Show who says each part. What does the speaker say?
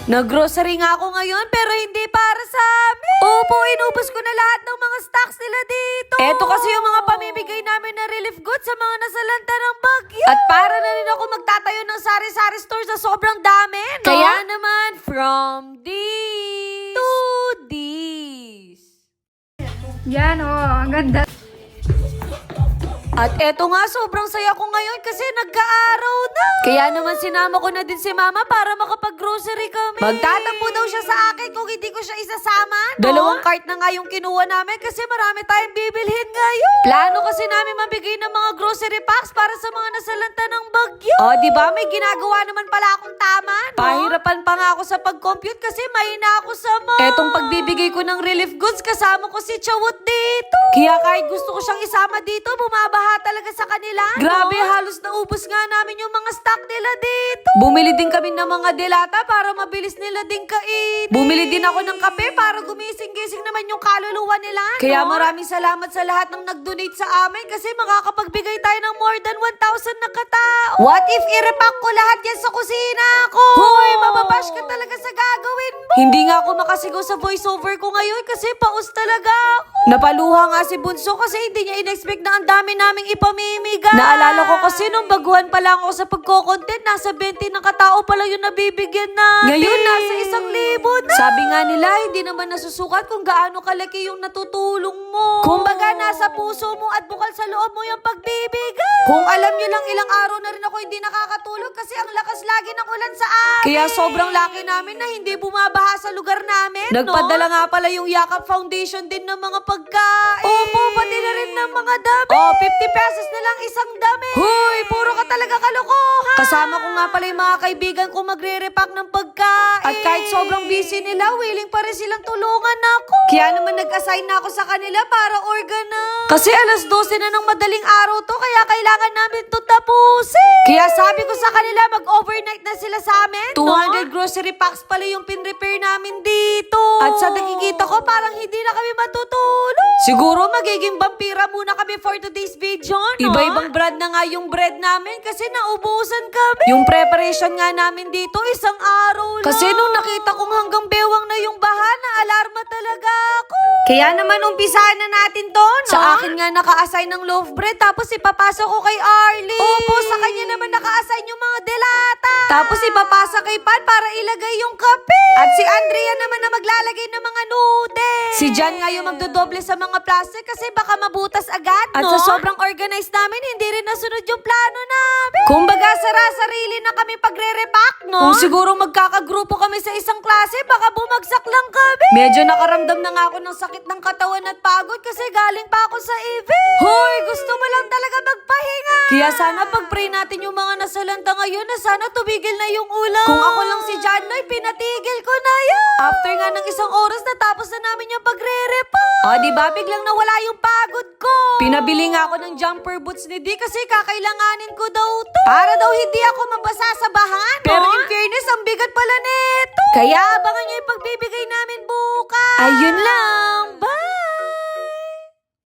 Speaker 1: Nag-grocery nga ako ngayon pero hindi para sa amin. Opo, inubos ko na lahat ng mga stocks nila dito. Eto kasi yung mga pamimigay namin na relief goods sa mga nasalanta ng bagyo. At para na rin ako magtatayo ng sari-sari store sa sobrang dami, no? Kaya naman, from this to this.
Speaker 2: Yan, ang ganda.
Speaker 1: At eto nga, sobrang saya ko ngayon kasi nagka-araw na. Kaya naman sinama ko na din si mama para makapag-grocery kami. Magtatampo daw siya sa akin kung hindi ko siya isasama, no? Dalawang cart na nga yung kinuha namin kasi marami tayong bibilhin ngayon. Plano kasi namin mabigay ng mga grocery packs para sa mga nasalanta ng bagyo. O, di ba? May ginagawa naman pala akong tama, no? Pahirapan pa nga ako sa pag-compute kasi mahina ako sa math. Etong pagbibigay ko ng relief goods, kasama ko si Chawot dito. Kaya kahit gusto ko siyang isama dito, bumabaha talaga sa kanila, no? Grabe, halos naubos nga namin yung mga stock nila dito. Bumili din kami ng mga delata para mabilis nila din kainin. Bumili din ako ng kape para gumising-gising naman yung kaluluwa nila, no? Kaya maraming salamat sa lahat ng nag-donate sa amin kasi makakapagbigay tayo ng more than 1,000 na katao. What if i-repack ko lahat yan sa kusina ko? Hoy, mababash ka talaga sa gagawin mo. Hindi nga ako makasigaw sa voiceover ko ngayon kasi paus talaga ako. Napaluha nga si Bunso kasi hindi niya in-expect na ang dami naming ipamimigay. Naalala ko kasi nung baguhan pa lang ako sa pagko-content, nasa 20 na katao pa lang yung nabibigyan natin. Ngayon, nasa 1,000 na. Sabi nga nila, hindi naman nasusukat kung gaano kalaki yung natutulong mo. Kumbaga, nasa puso mo at bukal sa loob mo yung pagbibigay. Kung alam nyo lang, ilang araw na rin ako hindi nakakatulog kasi ang lakas lagi ng ulan sa amin. Kaya sobrang laki namin na hindi bumabaha sa lugar namin, Nagpadala nga pala yung Yakap Foundation din ng mga pagkain. Opo, pati na rin ng mga dami. Oh, 50 pesos na lang isang dami. Hoy, puro ka talaga kalokohan. Kasama ko nga pala yung mga kaibigan ko magre-repack ng pagkain. At kahit sobrang busy nila, willing pa rin silang tulungan ako. Kaya naman nag-assign na ako sa kanila para organize. Kasi alas 12 na ng madaling araw to, kaya kailangan namin to tapusin. Kaya sabi ko sa kanila, mag-overnight na sila sa amin, 200 grocery packs pala yung pin-repair namin dito. At sa nakikita ko, parang hindi na kami matutulog. Siguro magiging vampira muna kami for today's video, no? Iba-ibang brand na nga yung bread namin kasi naubusan kami. Yung preparation nga namin dito, isang araw lang. Kasi nung nakita kong hanggang bewang na yung baha, na-alarma talaga ako. Kaya naman umpisahan na natin to, no? Sa akin nga naka-assign ng loaf bread, tapos ipapasok ko kay Arlie. Opo, sa kanya naman naka-assign yung mga delata. Tapos ipapasa kay Pan para ilagay yung kape. At si Andrea naman na maglalagay ng mga noodles. Si Jan nga yung magdodoble sa mga plastic kasi baka mabutas agad, no? At sa sobrang organized namin, hindi rin nasunod yung plano namin. Kumbaga, sarili na kami pagre-repack, no? Kung siguro magkakagrupo kami sa isang klase, baka bumagsak lang kami. Medyo nakaramdam na nga ako ng sakit ng katawan at pagod kasi galing pa ako sa event. Hoy, gusto mo lang talaga magpahinga. Kaya sana pag-pray natin yung mga nasalanta ngayon na sana tumigil na yung ulan. Kung ako lang si Janoy, pinatigil ko na yan. After nga ng isang oras, natapos na namin yung pagre-repack. Diba? Biglang nawala yung pagod ko. Pinabili nga ako ng jumper boots ni Di kasi kakailanganin ko daw to. Para daw hindi ako mabasa sa bahan, no? Pero in fairness, ang bigat pala nito. Kaya abangan nyo yung pagbibigay namin bukas. Ayun lang. Bye!